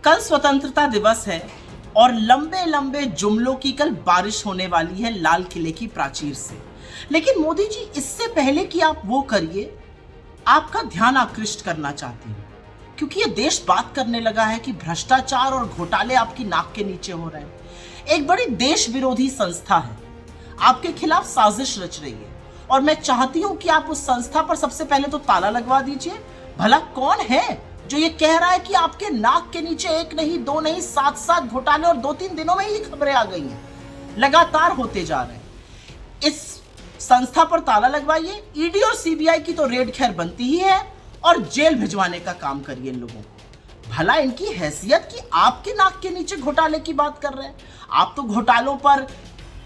कल स्वतंत्रता दिवस है और लंबे लंबे जुमलों की कल बारिश होने वाली है लाल किले की प्राचीर से। लेकिन मोदी जी, इससे पहले कि आप वो करिए, आपका ध्यान आकृष्ट करना चाहती हूँ, क्योंकि ये देश बात करने लगा है कि भ्रष्टाचार और घोटाले आपकी नाक के नीचे हो रहे हैं। एक बड़ी देश विरोधी संस्था है, आपके खिलाफ साजिश रच रही है और मैं चाहती हूं कि आप उस संस्था पर सबसे पहले तो ताला लगवा दीजिए। भला कौन है जो ये कह रहा है कि आपके नाक के नीचे एक नहीं, दो नहीं, 7 घोटाले और 2-3 दिनों में ही खबरें आ गई हैं, लगातार होते जा रहे हैं। इस संस्था पर ताला लगवाइए। ईडी और सीबीआई की तो रेड खैर बनती ही है और जेल भिजवाने का काम करिए इन लोगों को। भला इनकी हैसियत कि आपके नाक के नीचे घोटाले की बात कर रहे हैं। आप तो घोटालों पर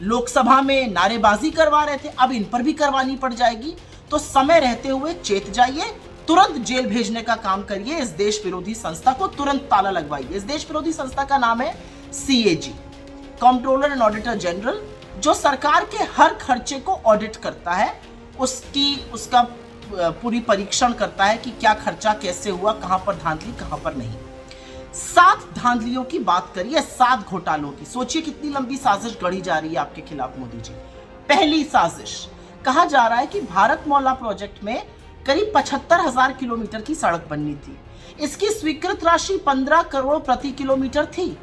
लोकसभा में नारेबाजी करवा रहे थे, अब इन पर भी करवानी पड़ जाएगी। तो समय रहते हुए चेत जाइए, तुरंत जेल भेजने का काम करिए। इस देश विरोधी संस्था को तुरंत ताला लगवाइए। इस देश विरोधी संस्था का नाम है CAG, controller and auditor general, जो सरकार के हर खर्चे को ऑडिट करता है, उसका पूरी परीक्षण करता है कि क्या खर्चा कैसे हुआ, कहां पर धांधली कहां पर नहीं। 7 धांधलियों की बात करिए, 7 घोटालों की। सोचिए कितनी लंबी साजिश गढ़ी जा रही है आपके खिलाफ मोदी जी। पहली साजिश, कहा जा रहा है कि भारत मौला प्रोजेक्ट में करीब 75,000 किलोमीटर की सड़क बननी थी। इसकी स्वीकृत राशि 15 करोड़ प्रति किलोमीटर थी,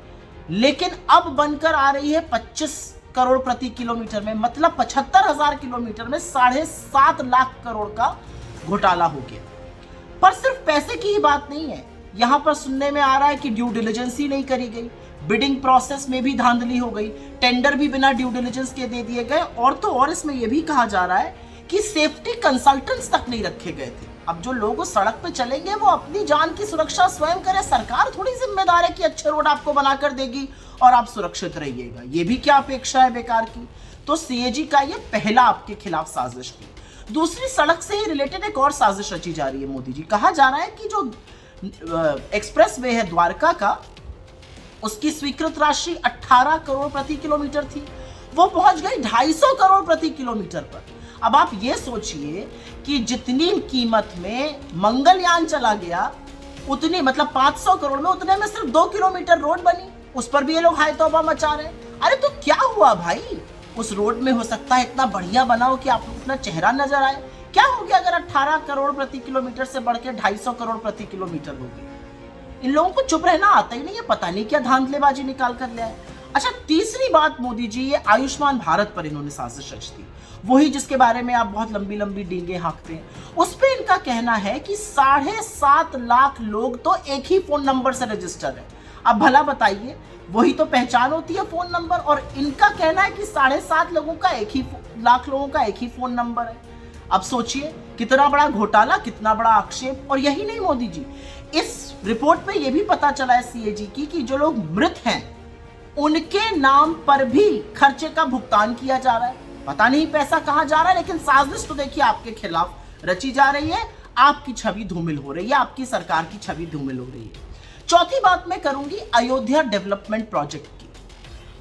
लेकिन अब बनकर आ रही है 25 करोड़ प्रति किलोमीटर में। मतलब 75,000 किलोमीटर में 7.5 लाख करोड़ का घोटाला हो गया। पर सिर्फ पैसे की ही बात नहीं है, यहां पर सुनने में आ रहा है कि ड्यू डिलिजेंस ही नहीं करी गई, बिडिंग प्रोसेस में भी धांधली हो गई, टेंडर भी बिना ड्यू डिलिजेंस के दे दिए गए, और तो और इसमें यह भी कहा जा रहा है कि सेफ्टी कंसल्टेंट्स तक नहीं रखे गए थे। अब जो लोग उस सड़क पे चलेंगे वो अपनी जान की सुरक्षा स्वयं करें, सरकार थोड़ी जिम्मेदार है कि अच्छे रोड आपको बनाकर देगी और आप सुरक्षित रहिएगा। ये भी क्या अपेक्षा है बेकार की। तो CAG का ये पहला आपके खिलाफ साजिश थी। दूसरी, सड़क से ही रिलेटेड एक और साजिश रची जा रही है मोदी जी। कहा जा रहा है कि जो एक्सप्रेस वे है द्वारका का, उसकी स्वीकृत राशि 18 करोड़ प्रति किलोमीटर थी, वो पहुंच गई 250 करोड़ प्रति किलोमीटर पर। अब आप ये सोचिए कि जितनी कीमत में मंगलयान चला गया, उतनी मतलब 500 करोड़ में, उतने में सिर्फ 2 किलोमीटर रोड बनी, उस पर भी ये लोग हाय तौबा मचा रहे हैं। अरे तो क्या हुआ भाई, उस रोड में हो सकता है इतना बढ़िया बनाओ कि आपको अपना चेहरा नजर आए। क्या हो गया अगर 18 करोड़ प्रति किलोमीटर से बढ़ के 250 करोड़ प्रति किलोमीटर हो गई। इन लोगों को चुप रहना आता ही नहीं है, पता नहीं क्या धांधलेबाजी निकाल कर ले आए। अच्छा, तीसरी बात मोदी जी, ये आयुष्मान भारत पर इन्होंने साजिश रच दी, वही जिसके बारे में आप बहुत लंबी लंबी डींगे हाँकते हैं। उस पे इनका कहना है कि 7.5 लाख लोग तो एक ही फोन नंबर से रजिस्टर है। अब भला बताइए, वही तो पहचान होती है फोन नंबर, और इनका कहना है कि 7.5 लाख लोगों का एक ही फोन नंबर है। अब सोचिए कितना बड़ा घोटाला, कितना बड़ा आक्षेप। और यही नहीं मोदी जी, इस रिपोर्ट में यह भी पता चला है CAG की कि जो लोग मृत हैं उनके नाम पर भी खर्चे का भुगतान किया जा रहा है। पता नहीं पैसा कहां जा रहा है, लेकिन साजिश तो देखिए आपके खिलाफ रची जा रही है। आपकी छवि धूमिल हो रही है, आपकी सरकार की छवि धूमिल हो रही है। चौथी बात मैं करूंगी अयोध्या डेवलपमेंट प्रोजेक्ट की।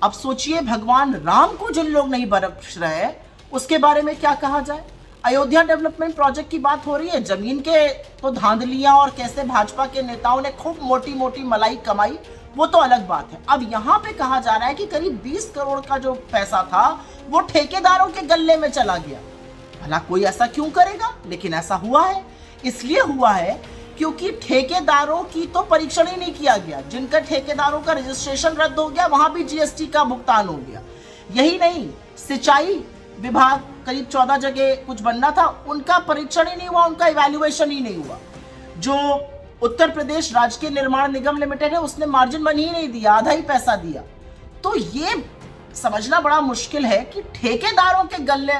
अब सोचिए, भगवान राम को जिन लोग नहीं बख्श रहे हैं, उसके बारे में क्या कहा जाए। अयोध्या डेवलपमेंट प्रोजेक्ट की बात हो रही है, जमीन के तो धांधलियां और कैसे भाजपा के नेताओं ने खूब मोटी मोटी मलाई कमाई, वो तो अलग बात है। अब यहाँ पे कहा जा रहा है कि करीब 20 करोड़ का जो पैसा था वो ठेकेदारों के गल्ले में चला गया। भला कोई ऐसा क्यों करेगा, लेकिन ऐसा हुआ है। इसलिए हुआ है क्योंकि ठेकेदारों की तो परीक्षण ही नहीं किया गया। जिनका ठेकेदारों का रजिस्ट्रेशन रद्द हो गया, वहां भी GST का भुगतान हो गया। यही नहीं, सिंचाई विभाग करीब 14 जगह कुछ बनना था, उनका परीक्षण ही नहीं हुआ, उनका इवैल्यूएशन ही नहीं हुआ। जो उत्तर प्रदेश राजकीय निर्माण निगम लिमिटेड है, उसने मार्जिन मनी ही नहीं दिया, आधा ही पैसा दिया। तो ये समझना बड़ा मुश्किल है कि ठेकेदारों के गल्ले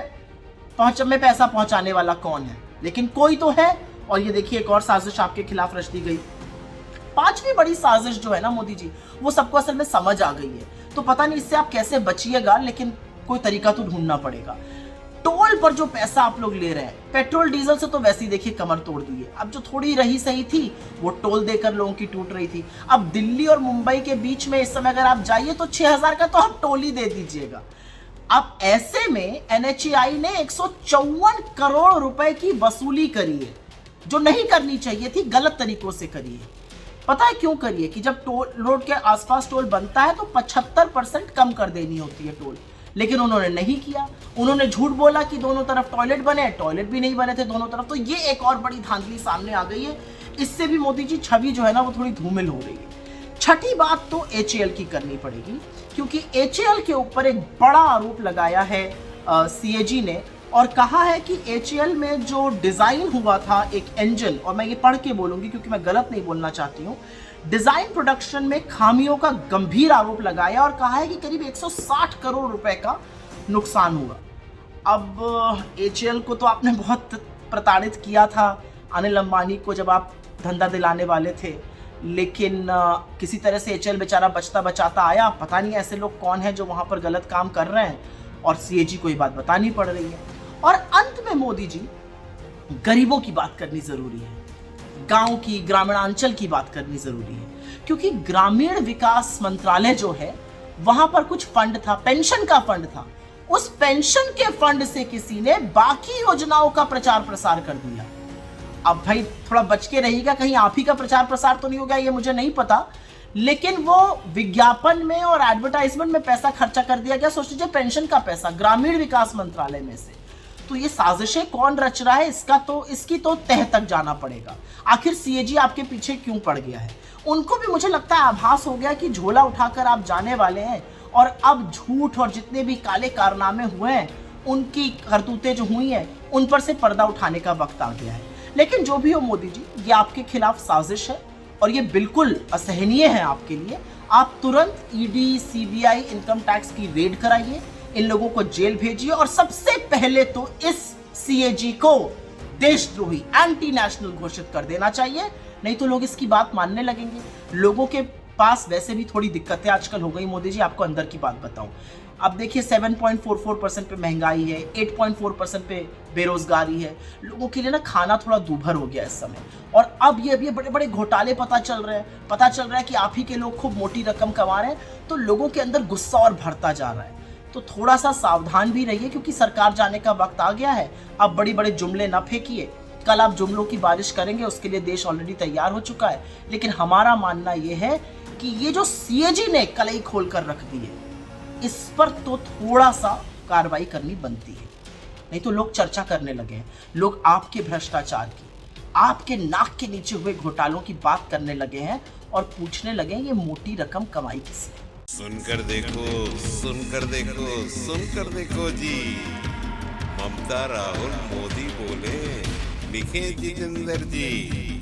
में पैसा पहुंचाने वाला कौन है, लेकिन कोई तो है। और ये देखिए, एक और साजिश आपके खिलाफ रच दी गई। पांचवी बड़ी साजिश जो है ना मोदी जी, वो सबको असल में समझ आ गई है। तो पता नहीं इससे आप कैसे बचिएगा, लेकिन कोई तरीका तो ढूंढना पड़ेगा। टोल पर जो पैसा आप लोग ले रहे हैं, पेट्रोल डीजल से तो वैसे ही देखिए कमर तोड़ दी है। अब जो थोड़ी रही सही थी वो टोल देकर लोगों की टूट रही थी। अब दिल्ली और मुंबई के बीच में इस समय अगर आप जाइए तो 6,000 का तो आप टोल ही दे दीजिएगा। अब ऐसे में NHAI ने 154 करोड़ रुपए की वसूली करी है, जो नहीं करनी चाहिए थी, गलत तरीकों से करी है। पता है क्यों करिए कि जब टोल रोड के आसपास टोल बनता है तो 75% कम कर देनी होती है टोल, लेकिन उन्होंने नहीं किया। उन्होंने झूठ बोला कि दोनों तरफ टॉयलेट बने, टॉयलेट भी नहीं बने थे दोनों तरफ। तो ये एक और बड़ी धांधली सामने आ गई है। इससे भी मोदी जी छवि जो है ना वो थोड़ी धूमिल हो रही है। छठी बात तो HAL की करनी पड़ेगी, क्योंकि HAL के ऊपर एक बड़ा आरोप लगाया है CAG ने, और कहा है कि HAL में जो डिजाइन हुआ था एक इंजन, और मैं ये पढ़ के बोलूंगी क्योंकि मैं गलत नहीं बोलना चाहती हूँ, डिजाइन प्रोडक्शन में खामियों का गंभीर आरोप लगाया और कहा है कि करीब 160 करोड़ रुपए का नुकसान हुआ। अब HAL को तो आपने बहुत प्रताड़ित किया था, अनिल अंबानी को जब आप धंधा दिलाने वाले थे, लेकिन किसी तरह से HAL बेचारा बचता बचाता आया। पता नहीं ऐसे लोग कौन हैं जो वहां पर गलत काम कर रहे हैं, और CAG को ये बात बतानी पड़ रही है। और अंत में मोदी जी, गरीबों की बात करनी जरूरी है, गांव की, ग्रामीणांचल की बात करनी जरूरी है, क्योंकि ग्रामीण विकास मंत्रालय जो है वहां पर कुछ फंड था, पेंशन का फंड था। उस पेंशन के फंड से किसी ने बाकी योजनाओं का प्रचार प्रसार कर दिया। अब भाई थोड़ा बच के रहिएगा, कहीं आप ही का प्रचार प्रसार तो नहीं हो गया, ये मुझे नहीं पता, लेकिन वो विज्ञापन में और एडवर्टाइजमेंट में पैसा खर्चा कर दिया गया। सोच लीजिए, पेंशन का पैसा ग्रामीण विकास मंत्रालय में से। तो ये साजिशें कौन रच रहा है, इसकी तो तह तक जाना पड़ेगा। आखिर CAG आपके पीछे क्यों पड़ गया है? उनको भी मुझे लगता है आभास हो गया कि झोला उठाकर आप जाने वाले हैं, और अब झूठ और जितने भी काले कारनामे हुए हैं, उनकी करतूतें जो हुई हैं, उन पर से पर्दा उठाने का वक्त आ गया है। लेकिन जो भी हो मोदी जी, ये आपके खिलाफ साजिश है और ये बिल्कुल असहनीय है आपके लिए। आप तुरंत ED, CBI, इनकम टैक्स की रेड कराइए, इन लोगों को जेल भेजिए, और सबसे पहले तो इस CAG को देशद्रोही, एंटी नेशनल घोषित कर देना चाहिए, नहीं तो लोग इसकी बात मानने लगेंगे। लोगों के पास वैसे भी थोड़ी दिक्कतें आजकल हो गई मोदी जी। आपको अंदर की बात बताऊं, अब देखिए 7.44% पे महंगाई है, 8.4% पे बेरोजगारी है। लोगों के लिए ना खाना थोड़ा दूभर हो गया इस समय, और अब ये बड़े बड़े घोटाले पता चल रहे हैं कि आप ही के लोग खूब मोटी रकम कमा रहे हैं, तो लोगों के अंदर गुस्सा और बढ़ता जा रहा है। तो थोड़ा सा सावधान भी रहिए, क्योंकि सरकार जाने का वक्त आ गया है। अब बड़ी बड़े जुमले ना फेंकिए, कल आप जुमलों की बारिश करेंगे, उसके लिए देश ऑलरेडी तैयार हो चुका है। लेकिन हमारा मानना यह है कि ये जो CAG ने कलई खोल कर रख दी है, इस पर तो थोड़ा सा कार्रवाई करनी बनती है, नहीं तो लोग चर्चा करने लगे हैं। लोग आपके भ्रष्टाचार की, आपके नाक के नीचे हुए घोटालों की बात करने लगे हैं और पूछने लगे ये मोटी रकम कमाई किसने। सुनकर देखो, सुनकर देखो, सुनकर देखो जी, ममता राहुल मोदी बोले, लिखे जितेंद्र जी।